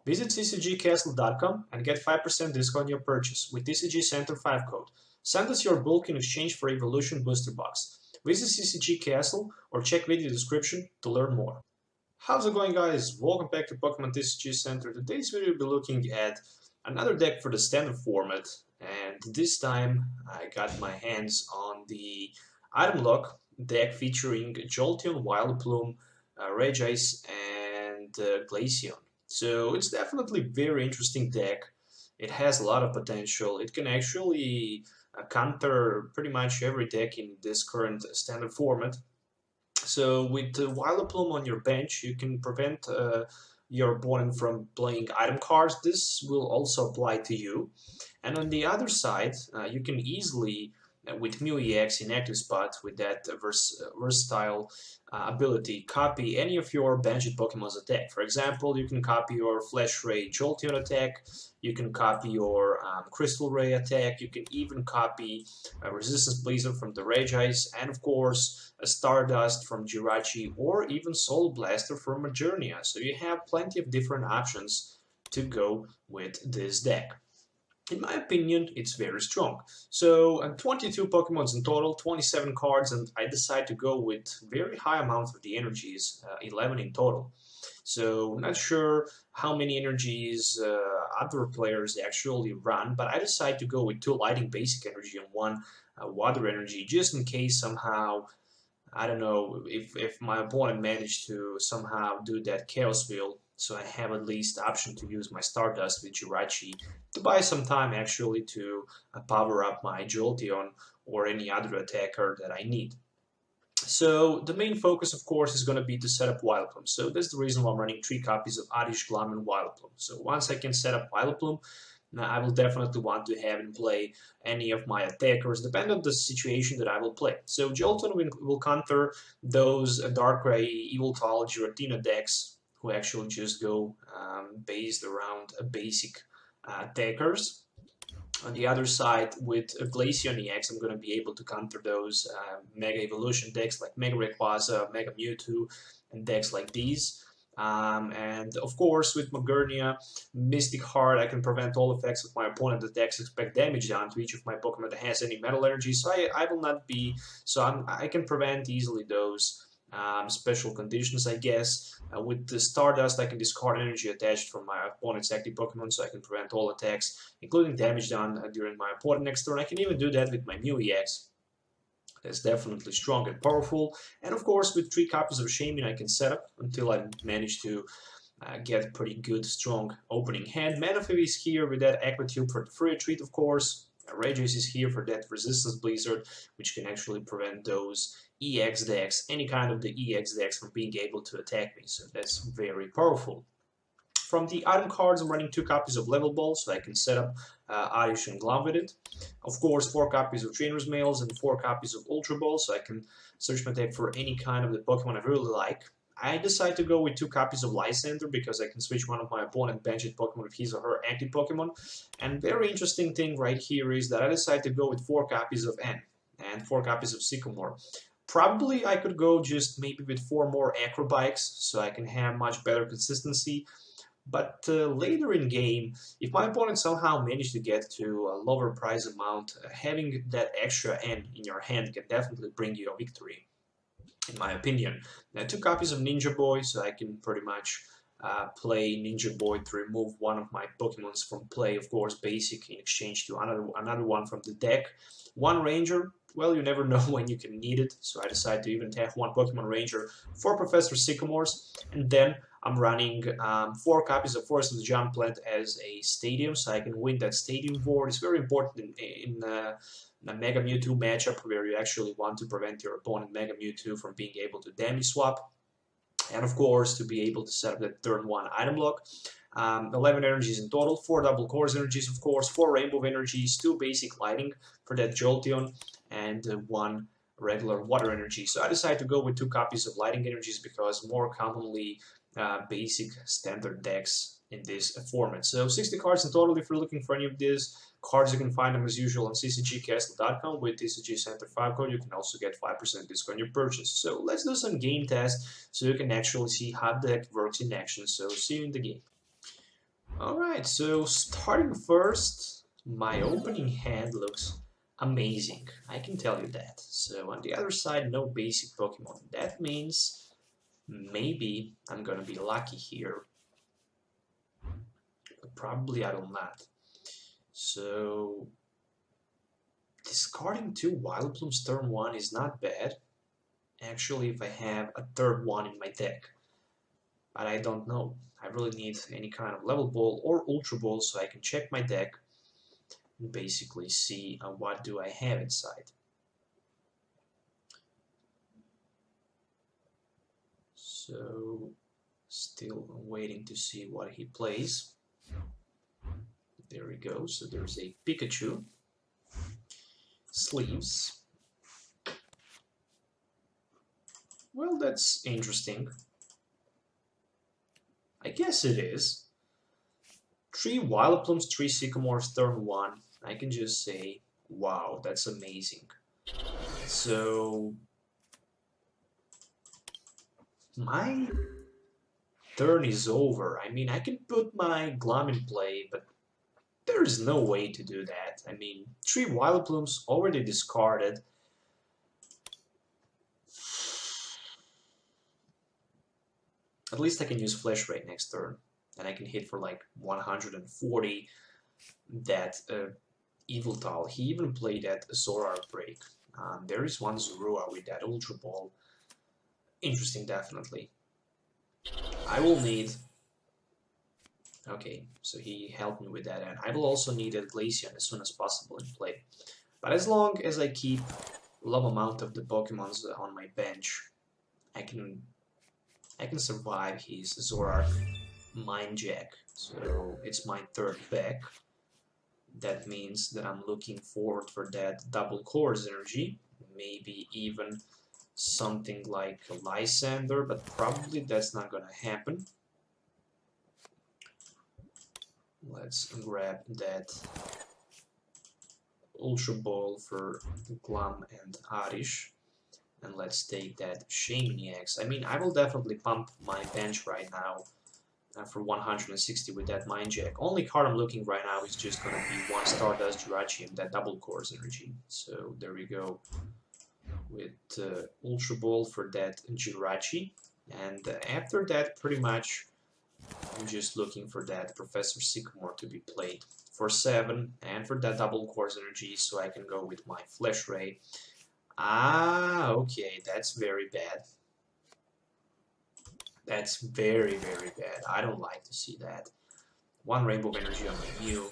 Visit CCGCastle.com and get 5% discount on your purchase with TCG Center 5 code. Send us your bulk in exchange for Evolution Booster Box. Visit CCG Castle or check video description to learn more. How's it going, guys? Welcome back to Pokemon TCG Center. Today's video will be looking at another deck for the standard format, and this time I got my hands on the item lock deck featuring Jolteon, Vileplume, Regice, and Glaceon. So it's definitely a very interesting deck. It has a lot of potential. It can actually counter pretty much every deck in this current standard format. So with Vileplume on your bench, you can prevent your opponent from playing item cards. This will also apply to you. And on the other side, you can easily, with Mew-EX in active spot, with that versatile ability, copy any of your benched Pokemon's attack. For example, you can copy your Flash Ray Jolteon attack, you can copy your Crystal Ray attack, you can even copy Resistance Blizzard from the Regice, and of course a Stardust from Jirachi, or even Soul Blaster from Magearna. So you have plenty of different options to go with this deck. In my opinion, it's very strong. So 22 Pokemons in total, 27 cards, and I decide to go with very high amounts of the energies, 11 in total. So not sure how many energies other players actually run, but I decide to go with 2 lighting basic energy and 1 water energy, just in case somehow, I don't know, if my opponent managed to somehow do that Chaos Wheel, so I have at least the option to use my Stardust with Jirachi to buy some time actually to power up my Jolteon or any other attacker that I need. So the main focus, of course, is going to be to set up Vileplume. So that's the reason why I'm running 3 copies of Oddish, Glum, and Vileplume. So once I can set up Vileplume, I will definitely want to have in play any of my attackers, depending on the situation that I will play. So Jolteon will counter those Darkrai, Yveltal, Giratina decks who actually just go based around basic attackers. On the other side, with Glaceon-EX, I'm going to be able to counter those Mega Evolution decks like Mega Rayquaza, Mega Mewtwo, and decks like these. And of course, with Magearna, Mystic Heart, I can prevent all effects of my opponent attacks, expect damage down to each of my Pokemon that has any metal energy. So I will not be, so I can prevent easily those special conditions, I guess. With the Stardust, I can discard energy attached from my opponent's active Pokemon, so I can prevent all attacks, including damage done during my opponent next turn. I can even do that with my Mew-EX. That's definitely strong and powerful. And of course, with 3 copies of Shaymin, I can set up until I manage to get pretty good, strong opening hand. Manaphy is here with that Aqua Tube for the free retreat, of course. Regice is here for that Resistance Blizzard, which can actually prevent those EX decks, any kind of the EX decks, from being able to attack me. So that's very powerful. From the item cards, I'm running 2 copies of Level Ball, so I can set up Oddish and Glum with it. Of course, 4 copies of Trainers Mails and 4 copies of Ultra Ball, so I can search my deck for any kind of the Pokemon I really like. I decide to go with 2 copies of Lysandre because I can switch one of my opponent benched Pokemon with his or her active Pokemon. And very interesting thing right here is that I decide to go with 4 copies of N and 4 copies of Sycamore. Probably I could go just maybe with 4 more Acrobikes so I can have much better consistency. But later in game, if my opponent somehow managed to get to a lower price amount, having that extra N in your hand can definitely bring you a victory, in my opinion. Now, 2 copies of Ninja Boy, so I can pretty much play Ninja Boy to remove one of my Pokemons from play, of course, basic, in exchange to another one from the deck. 1 Ranger, well, you never know when you can need it, so I decide to even have 1 Pokemon Ranger for Professor Sycamore's, and then I'm running 4 copies of Forest of the Giant Plant as a Stadium, so I can win that Stadium Board. It's very important in a Mega Mewtwo matchup where you actually want to prevent your opponent Mega Mewtwo from being able to damage swap. And of course, to be able to set up that turn 1 item block. 11 energies in total, 4 double cores energies, of course, 4 rainbow energies, 2 basic lighting for that Jolteon, and 1 regular water energy. So I decided to go with 2 copies of lighting energies because more commonly basic standard decks in this format. So 60 cards in total if you're looking for any of these cards. You can find them as usual on CCGCastle.com with TCG Center 5 code. You can also get 5% discount on your purchase. So let's do some game tests so you can actually see how the deck works in action. So see you in the game. Alright, so starting first, my opening hand looks amazing, I can tell you that. So on the other side, no basic Pokemon. That means maybe I'm gonna be lucky here. But probably I will not. So discarding 2 Vileplumes turn 1 is not bad. Actually, if I have a third one in my deck. But I don't know. I really need any kind of Level Ball or Ultra Ball so I can check my deck and basically see what do I have inside. So, still waiting to see what he plays. There we go. So there's a Pikachu, sleeves. Well, that's interesting. I guess it is. 3 Vileplumes, 3 Sycamores, turn 1. I can just say, wow, that's amazing. So, my turn is over. I mean, I can put my Glum in play, but there is no way to do that. I mean, 3 Vileplumes already discarded. At least I can use Flash Ray next turn, and I can hit for like 140 that Yveltal. He even played that Zoroark break. There is one Zorua with that Ultra Ball. Interesting, definitely. I will need... Okay, so he helped me with that, and I will also need a Glaceon as soon as possible in play. But as long as I keep a low amount of the Pokemons on my bench, I can survive his Zoroark Mind Jack. So it's my third back. That means that I'm looking forward for that double Course energy. Maybe even something like a Lysandre, but probably that's not gonna happen. Let's grab that Ultra Ball for Glum and Oddish. And let's take that Shaymin-EX. I mean, I will definitely pump my bench right now for 160 with that Mind Jack. Only card I'm looking right now is just going to be 1 Stardust Jirachi and that double Course energy. So there we go with Ultra Ball for that Jirachi. And after that, pretty much, I'm just looking for that Professor Sycamore to be played for 7 and for that double Course energy so I can go with my Flash Ray. Ah, okay, that's very bad. That's very, very bad. I don't like to see that. 1 Rainbow Energy on my Mew,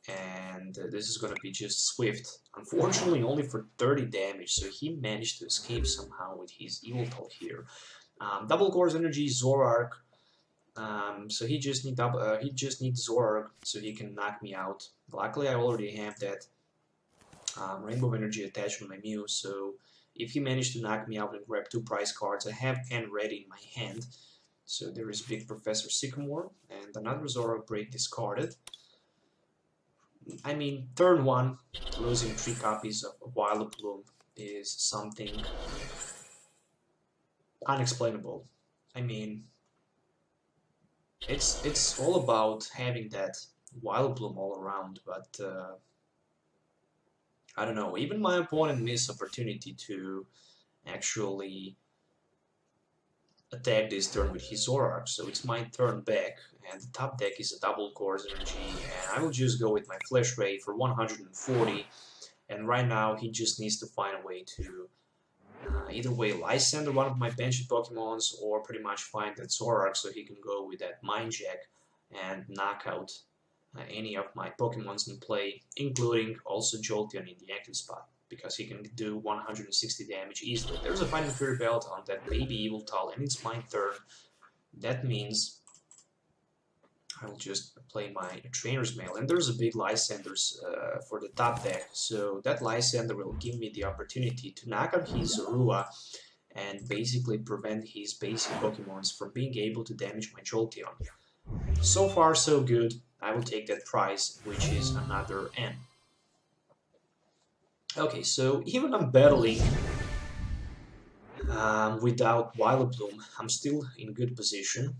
and this is gonna be just Swift. Unfortunately, only for 30 damage, so he managed to escape somehow with his Yveltal here. Double Course Energy, Zoroark. So he just needs Zoroark so he can knock me out. Luckily, I already have that Rainbow Energy attached to my Mew, so if he managed to knock me out and grab 2 prize cards, I have N ready in my hand. So there is big Professor Sycamore and another Zoroark break discarded. I mean, turn 1, losing 3 copies of Vileplume is something unexplainable. I mean, it's all about having that Vileplume all around, but I don't know, even my opponent missed opportunity to actually attack this turn with his Zoroark, so it's my turn back, and the top deck is a double Course energy, and I will just go with my Flash Ray for 140, and right now he just needs to find a way to either way Lysandre one of my benched Pokemons, or pretty much find that Zoroark so he can go with that Mind Jack and knock out any of my Pokemons in play, including also Jolteon in the active spot, because he can do 160 damage easily. There's a Fighting Fury Belt on that baby Yveltal, and it's my turn. That means I will just play my Trainers Mail, and there's a big Lysandre for the top deck, so that Lysandre will give me the opportunity to knock out his Zorua and basically prevent his basic Pokemons from being able to damage my Jolteon. So far, so good. I will take that prize, which is another N. Okay, so even I'm battling without Vileplume, I'm still in good position.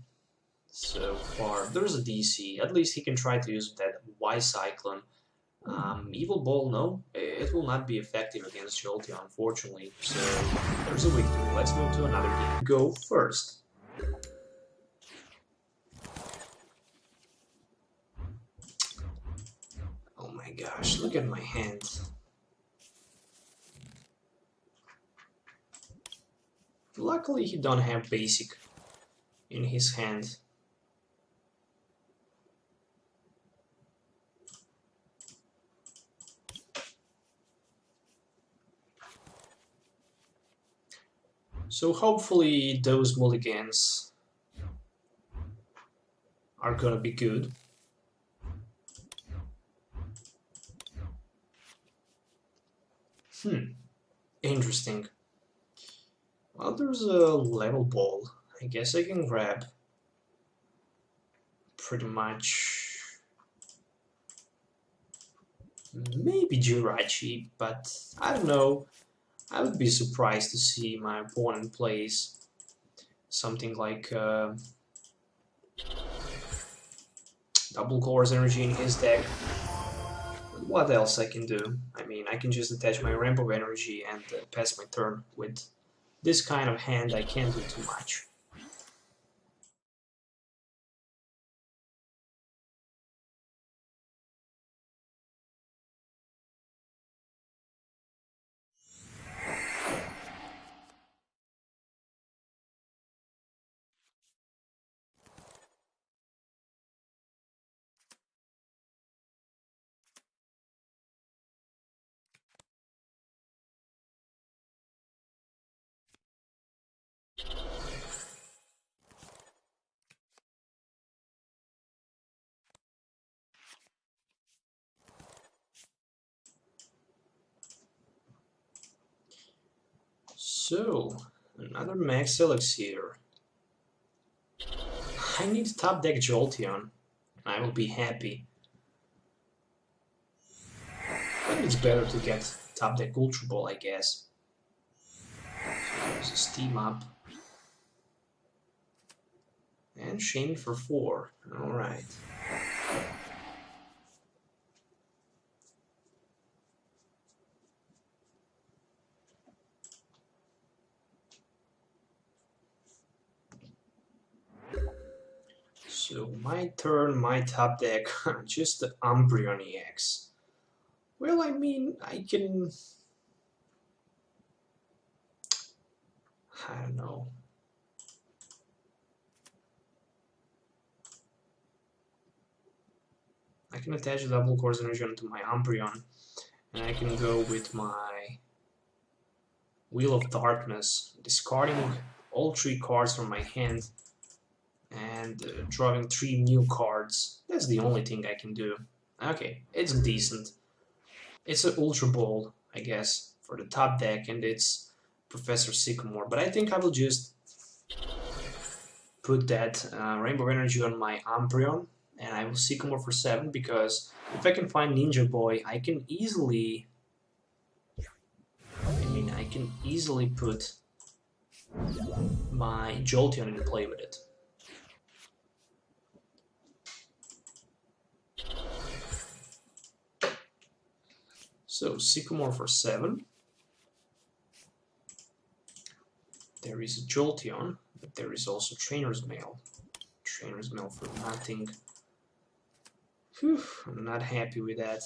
So far, there's a DC. At least he can try to use that Y-Cyclone. Evil Ball, no. It will not be effective against Jolteon, unfortunately. So there's a victory. Let's move to another game. Go first. Oh my gosh, look at my hand. Luckily, he don't have basic in his hand. So hopefully those mulligans are gonna be good. Interesting. Well, there's a level ball. I guess I can grab pretty much maybe Jirachi, but I don't know. I would be surprised to see my opponent plays something like double course energy in his deck. What else I can do? I mean, I can just attach my Rainbow energy and pass my turn. With this kind of hand, I can't do too much. So, another Max Elixir. I need top deck Jolteon, and I will be happy. But it's better to get top deck Ultra Ball, I guess. So there's a Steam Up. And Shaymin for 4. Alright. So my turn, my top deck, just the Umbreon-EX. Well, I mean, I can... I don't know. I can attach a double course energy onto my Umbreon, and I can go with my Wheel of Darkness, discarding all 3 cards from my hand and drawing 3 new cards. That's the only thing I can do. Okay, it's decent. It's an Ultra Ball, I guess, for the top deck, and it's Professor Sycamore. But I think I will just put that Rainbow Energy on my Umbreon, and I will Sycamore for 7, because if I can find Ninja Boy, I can easily... I can easily put my Jolteon in play with it. So, Sycamore for 7. There is a Jolteon, but there is also Trainers Mail. Trainers Mail for nothing. Whew, I'm not happy with that.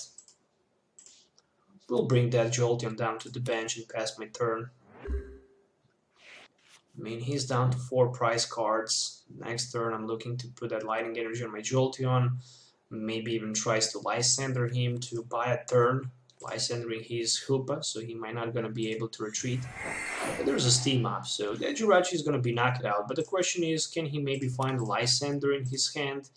We'll bring that Jolteon down to the bench and pass my turn. I mean, he's down to 4 prize cards. Next turn, I'm looking to put that Lightning Energy on my Jolteon. Maybe even tries to Lysandre him to buy a turn. Lysandring his Hoopa, so he might not gonna be able to retreat. But there's a Steam Up, so that Jirachi is gonna be knocked out. But the question is, can he maybe find Lysandre in his hand?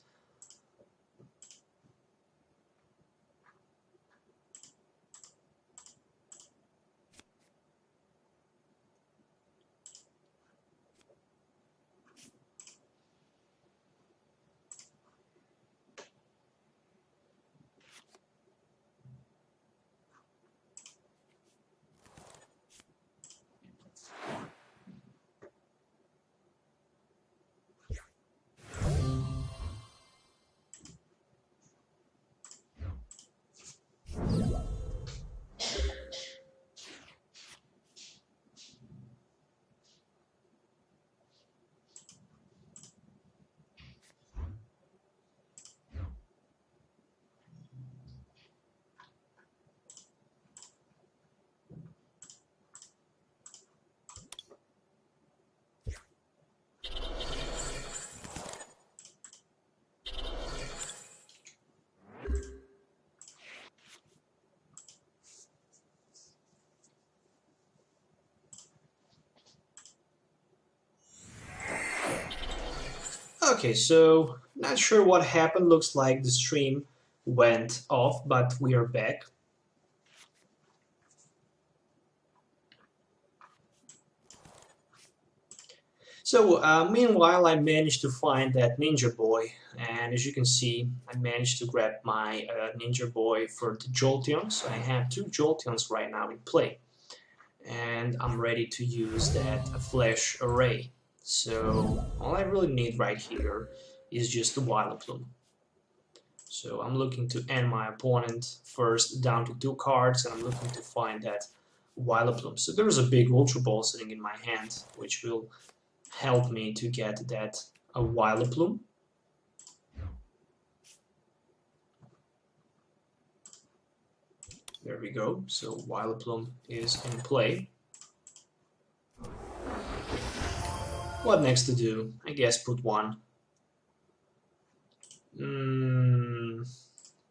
Okay, so not sure what happened. Looks like the stream went off, but we are back. So meanwhile, I managed to find that Ninja Boy, and as you can see, I managed to grab my Ninja Boy for the Jolteon. So I have 2 Jolteons right now in play, and I'm ready to use that flash array. So all I really need right here is just a Vileplume. So I'm looking to end my opponent first down to 2 cards, and I'm looking to find that Vileplume. So there's a big Ultra Ball sitting in my hand, which will help me to get that a Vileplume. There we go. So Vileplume is in play. What next to do? I guess put one.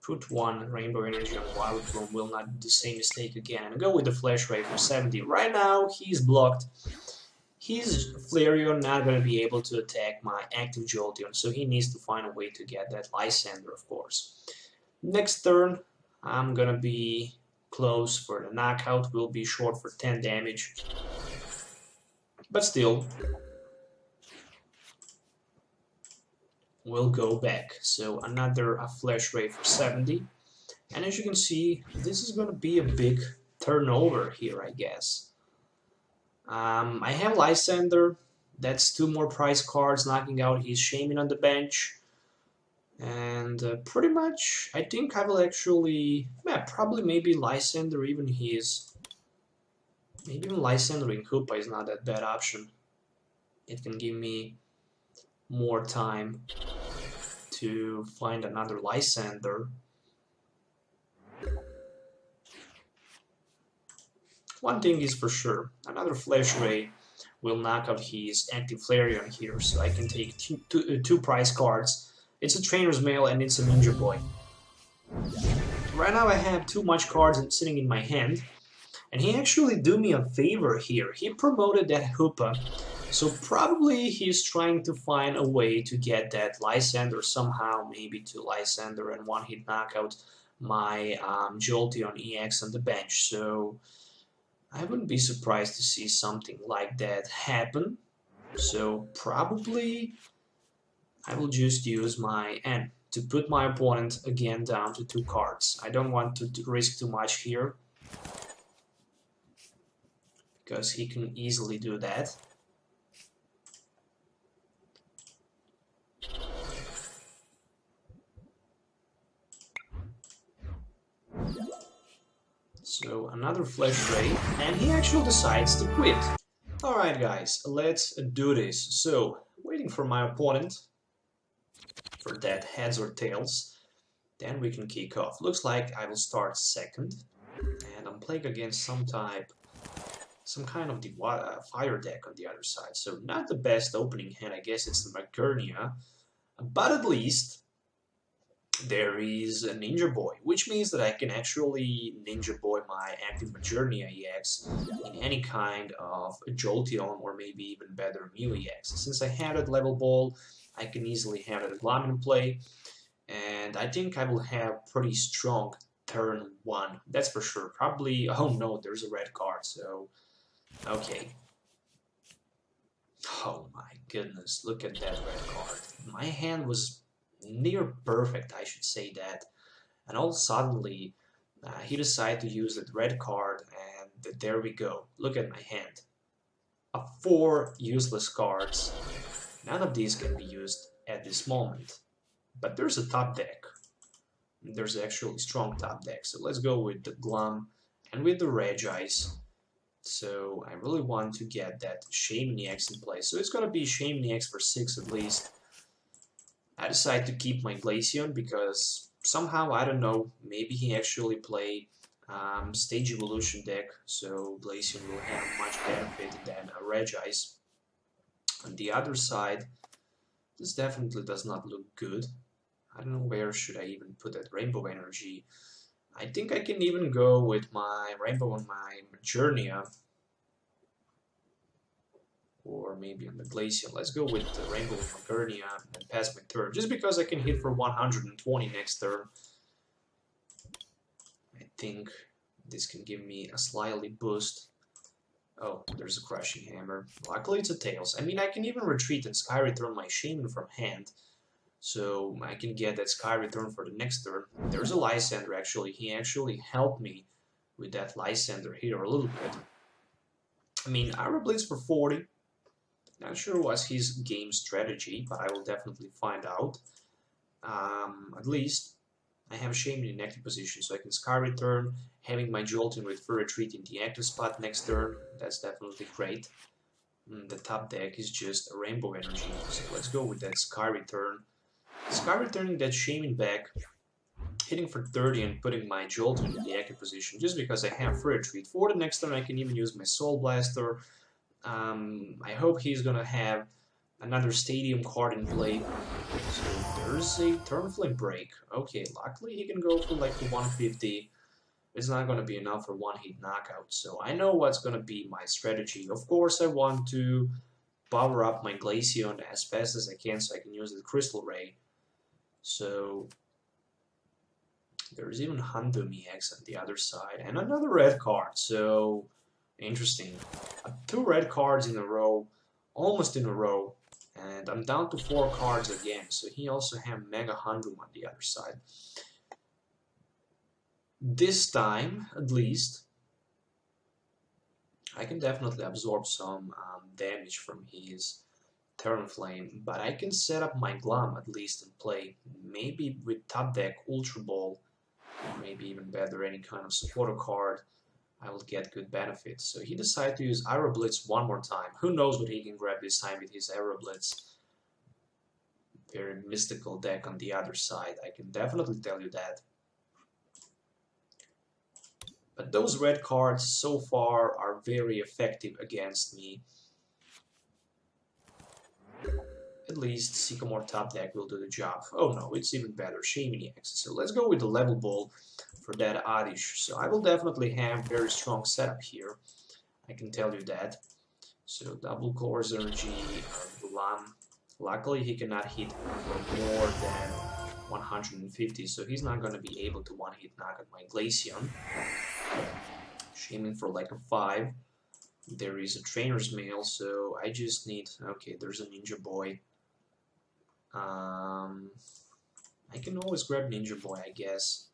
Put one Rainbow Energy on Vileplume, will not do the same mistake again. And go with the Flash Ray for 70. Right now he's blocked. His Flareon not going to be able to attack my active Jolteon, so he needs to find a way to get that Lysandre, of course. Next turn, I'm going to be close for the knockout. Will be short for 10 damage. But still, we'll go back. So another Flash Ray for 70. And as you can see, this is going to be a big turnover here, I guess. I have Lysandre, that's 2 more prize cards, knocking out his Shaymin on the bench. And pretty much, I think I will actually, probably maybe Lysandre, even maybe even Lysandre in Hoopa is not that bad option. It can give me more time to find another Lysandre. One thing is for sure, another Flash Ray will knock out his active Flareon here, so I can take two prize cards. It's a Trainers Mail and it's a Ninja Boy. Right now I have too much cards sitting in my hand, and he actually do me a favor here. He promoted that Hoopa, so probably he's trying to find a way to get that Lysandre somehow, maybe to Lysandre and one-hit knockout my Jolteon-EX on the bench. So I wouldn't be surprised to see something like that happen. So probably I will just use my N to put my opponent again down to 2 cards. I don't want to risk too much here, because he can easily do that. So another Flash Ray, and he actually decides to quit. Alright guys, let's do this. So, waiting for my opponent for that heads or tails, then we can kick off. Looks like I will start second, and I'm playing against some kind of the fire deck on the other side. So not the best opening hand, I guess it's the Magearna, but at least there is a Ninja Boy, which means that I can actually Ninja Boy my active Magearna-EX in any kind of Jolteon, or maybe even better Mew-EX. Since I have that Level Ball, I can easily have that Glaceon in play, and I think I will have pretty strong turn 1, that's for sure. Probably, oh no, there's a red card, so okay. Oh my goodness, look at that red card. My hand was near perfect, I should say that, and all suddenly he decided to use that red card, and there we go. Look at my hand. 4 useless cards. None of these can be used at this moment, but there's a top deck. There's actually strong top deck, so let's go with the Glum and with the Regice. So I really want to get that Shaymin-EX in play, so it's gonna be Shaymin-EX for 6 at least. I decided to keep my Glaceon because somehow, I don't know, maybe he actually played Stage Evolution deck, so Glaceon will have much benefit than a Regice. On the other side, this definitely does not look good. I don't know where should I even put that Rainbow Energy. I think I can even go with my Rainbow on my Magearna. Or maybe on the Glaceon. Let's go with the Rainbow Magearna and pass my turn, just because I can hit for 120 next turn. I think this can give me a slightly boost. Oh, there's a Crushing Hammer. Luckily it's a Tails. I mean, I can even retreat and Sky Return my Shaymin from hand, so I can get that Sky Return for the next turn. There's a Lysandre actually. He actually helped me with that Lysandre here a little bit. I mean, Aura Blitz for 40. Not sure what's his game strategy, but I will definitely find out. At least I have Shaymin in active position, so I can Sky Return, having my Jolteon with Full Retreat in the active spot next turn. That's definitely great. The top deck is just a Rainbow Energy, so let's go with that Sky Return. Sky Returning that Shaymin back, hitting for 30 and putting my Jolteon in the active position, just because I have Full Retreat. For the next turn I can even use my Soul Blaster. I hope he's gonna have another Stadium card in play. So there's a Turn Flame break. Okay, luckily he can go for like the 150. It's not gonna be enough for one hit knockout, so I know what's gonna be my strategy. Of course, I want to power up my Glaceon as fast as I can so I can use the Crystal Ray. So there's even Houndoom EX on the other side, and another red card, so interesting. 2 red cards in a row, almost in a row, and I'm down to 4 cards again, so he also have Mega Houndoom on the other side. This time, at least, I can definitely absorb some damage from his Talonflame, but I can set up my Glum at least and play, maybe with top deck Ultra Ball, maybe even better any kind of supporter card. I will get good benefits. So he decided to use Aura Blitz one more time. Who knows what he can grab this time with his Aura Blitz. Very mystical deck on the other side, I can definitely tell you that. But those red cards so far are very effective against me. At least Sycamore top deck will do the job. Oh no, it's even better, Shaymin-EX. So let's go with the Level Ball for that Oddish. So I will definitely have very strong setup here. I can tell you that. So double Course Energy, Glum. Luckily he cannot hit for more than 150, so he's not going to be able to one-hit knock at my Glaceon. Shaymin for like a 5. There is a Trainer's Mail, so I just need... Okay, there's a Ninja Boy. I can always grab Ninja Boy, I guess.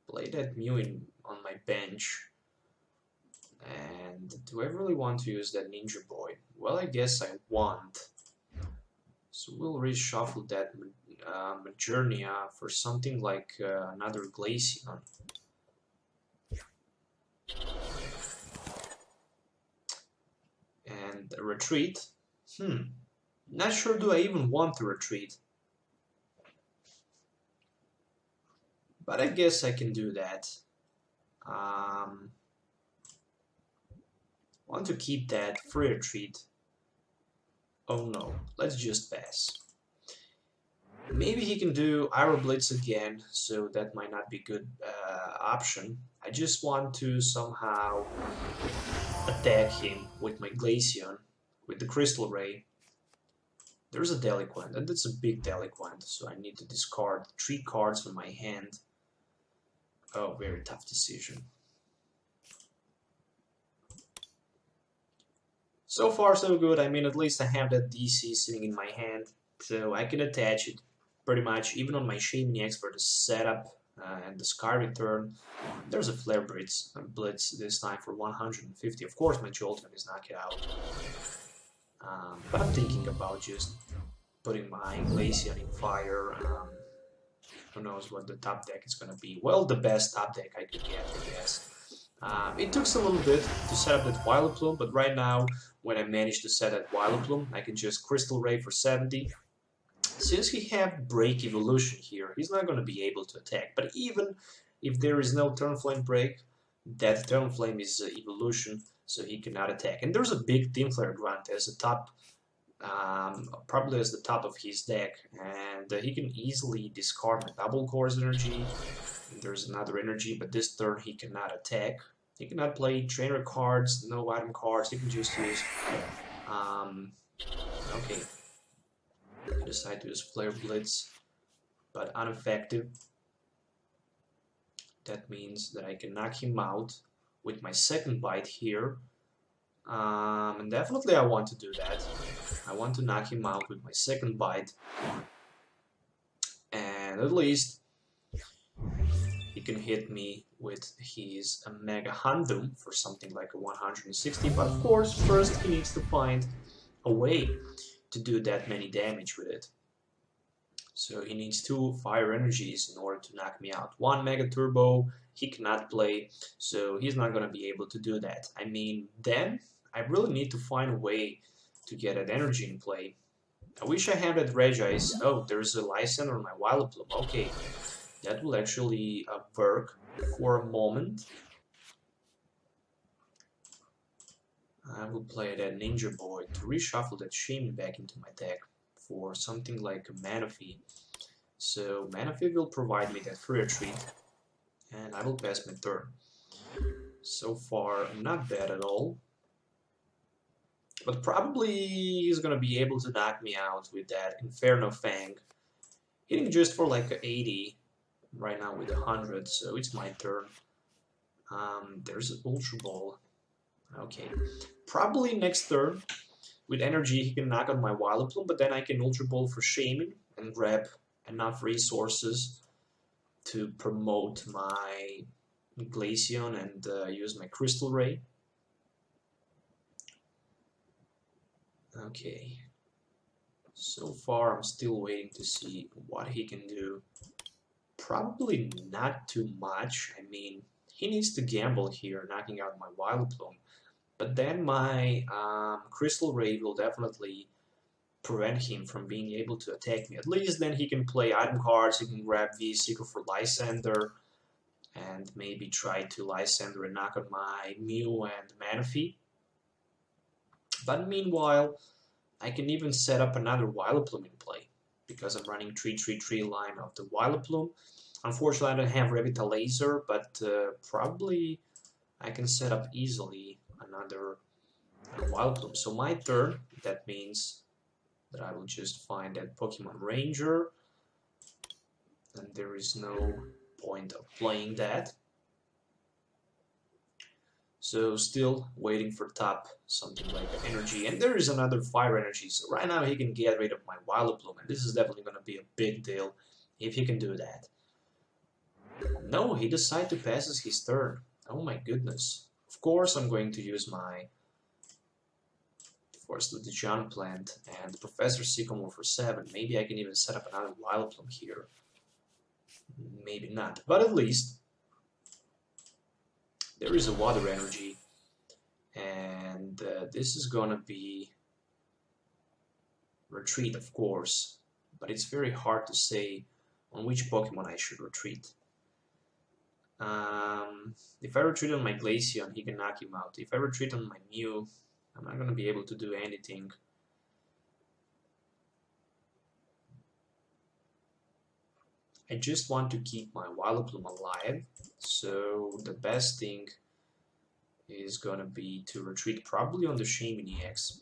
Play that Mew on my bench. And do I really want to use that Ninja Boy? Well, I guess I want. So we'll reshuffle that Magearna for something like another Glaceon. And a retreat. Not sure do I even want to retreat. But I guess I can do that. Want to keep that free retreat. Oh no, let's just pass. Maybe he can do Aura Blitz again, so that might not be a good option. I just want to somehow attack him with my Glaceon, with the Crystal Ray. There's a Deliquant, and that's a big Deliquant, so I need to discard 3 cards from my hand. Oh, very tough decision. So far so good. I mean, at least I have that DC sitting in my hand, so I can attach it pretty much even on my Shaymin-EX for the setup and the Sky Return. There's a Flare Blitz this time for 150. Of course my Jolteon is knocked out. But I'm thinking about just putting my Glaceon in fire. Who knows what the top deck is going to be. Well, the best top deck I could get, I guess. It took a little bit to set up that Vileplume, but right now, when I managed to set that Vileplume, I can just Crystal Ray for 70. Since he have Break Evolution here, he's not going to be able to attack. But even if there is no Turn Flame break, that Turn Flame is Evolution, so he cannot attack. And there's a big Team Flare Grunt as a top, probably as the top of his deck, and he can easily discard my Double Course Energy. And there's another energy, but this turn he cannot attack. He cannot play trainer cards, no item cards. He can just use. Okay. I decide to use Flare Blitz, but ineffective. That means that I can knock him out with my second bite here. And definitely I want to do that. I want to knock him out with my second bite. And at least he can hit me with his Mega Houndoom for something like a 160. But of course, first he needs to find a way to do that many damage with it. So he needs 2 fire energies in order to knock me out. 1 Mega Turbo he cannot play, so he's not going to be able to do that. I mean, then I really need to find a way to get that energy in play. I wish I had that Regice. Oh, there's a Lysandre on my Vileplume. Okay, that will actually work for a moment. I will play that Ninja Boy to reshuffle that Shaymin back into my deck for something like a Manaphy. So Manaphy will provide me that free retreat, and I will pass my turn. So far, not bad at all. But probably he's gonna be able to knock me out with that Inferno Fang. Hitting just for like a 80 right now with 100, so it's my turn. There's an Ultra Ball. Okay, probably next turn with energy he can knock on my Vileplume, but then I can Ultra Ball for Shaymin and grab enough resources to promote my Glaceon and use my Crystal Ray. Okay, so far I'm still waiting to see what he can do. Probably not too much. I mean, he needs to gamble here, knocking out my Vileplume. But then my Crystal Ray will definitely prevent him from being able to attack me. At least then he can play item cards, he can grab V-Seeker for Lysandre, and maybe try to Lysandre and knock out my Mew and Manaphy. But meanwhile, I can even set up another Vileplume in play, because I'm running 3-3-3 line of the Vileplume. Unfortunately, I don't have Yveltal Laser, but probably I can set up easily another Vileplume. So my turn, that means that I will just find that Pokémon Ranger, and there is no point of playing that. So still waiting for top, something like energy, and there is another fire energy, so right now he can get rid of my Vileplume, and this is definitely going to be a big deal if he can do that. No, he decided to pass his turn. Oh my goodness. Of course I'm going to use my Forest of the Giant Plant and Professor Sycamore for 7. Maybe I can even set up another Vileplume here. Maybe not, but at least there is a water energy, and this is gonna be retreat, of course, but it's very hard to say on which Pokemon I should retreat. If I retreat on my Glaceon, he can knock him out. If I retreat on my Mew, I'm not gonna be able to do anything. I just want to keep my Vileplume alive, so the best thing is gonna be to retreat probably on the Shaymin-EX.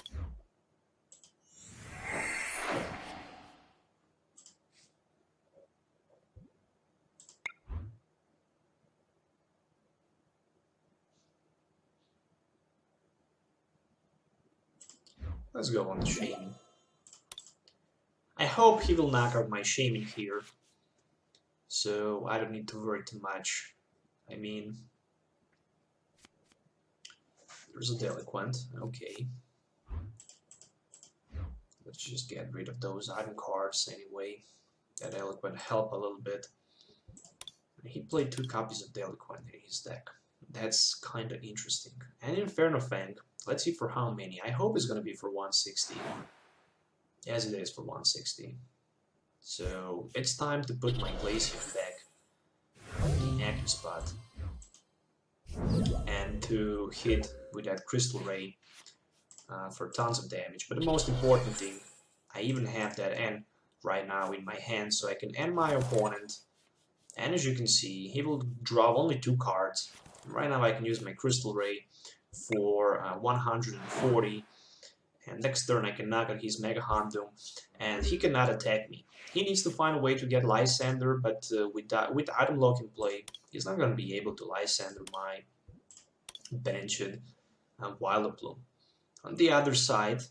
Let's go on the Shaymin. I hope he will knock out my Shaymin here, so I don't need to worry too much. I mean, there's a Delinquent, okay. Let's just get rid of those item cards anyway. That Delinquent help a little bit. He played 2 copies of Delinquent in his deck. That's kind of interesting. And Inferno Fang, let's see for how many. I hope it's going to be for 160. Yes, it is for 160. So it's time to put my Glaceon back in the active spot and to hit with that Crystal Ray for tons of damage. But the most important thing, I even have that end right now in my hand, so I can end my opponent. And as you can see, he will draw only 2 cards Right now I can use my Crystal Ray for 140, and next turn I can knock out his Mega Houndoom, and he cannot attack me. He needs to find a way to get Lysandre, but with item lock in play, he's not going to be able to Lysandre my benched Vileplume. On the other side,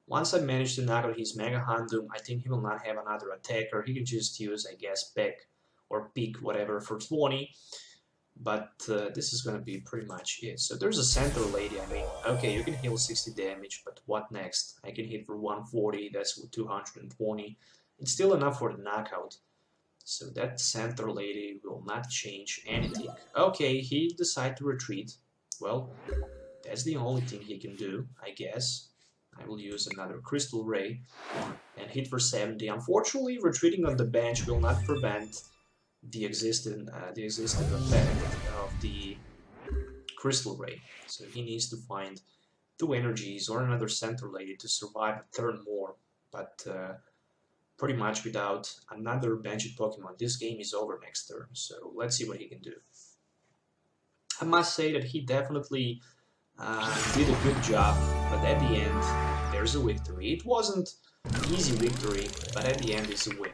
once I manage to knock out his Mega Houndoom, I think he will not have another attacker. He can just use, I guess, Peck or Peek, whatever, for 20. But this is going to be pretty much it. So there's a Center Lady. I mean, okay, you can heal 60 damage, but what next? I can hit for 140, that's 220. It's still enough for the knockout. So that Center Lady will not change anything. Okay, he decided to retreat. Well, that's the only thing he can do, I guess. I will use another Crystal Ray and hit for 70. Unfortunately, retreating on the bench will not prevent the existing effect of the Crystal Ray. So he needs to find 2 energies or another Center Lady to survive a turn more. But pretty much without another benched Pokemon, this game is over next turn. So let's see what he can do. I must say that he definitely did a good job, but at the end there's a victory. It wasn't an easy victory, but at the end it's a win.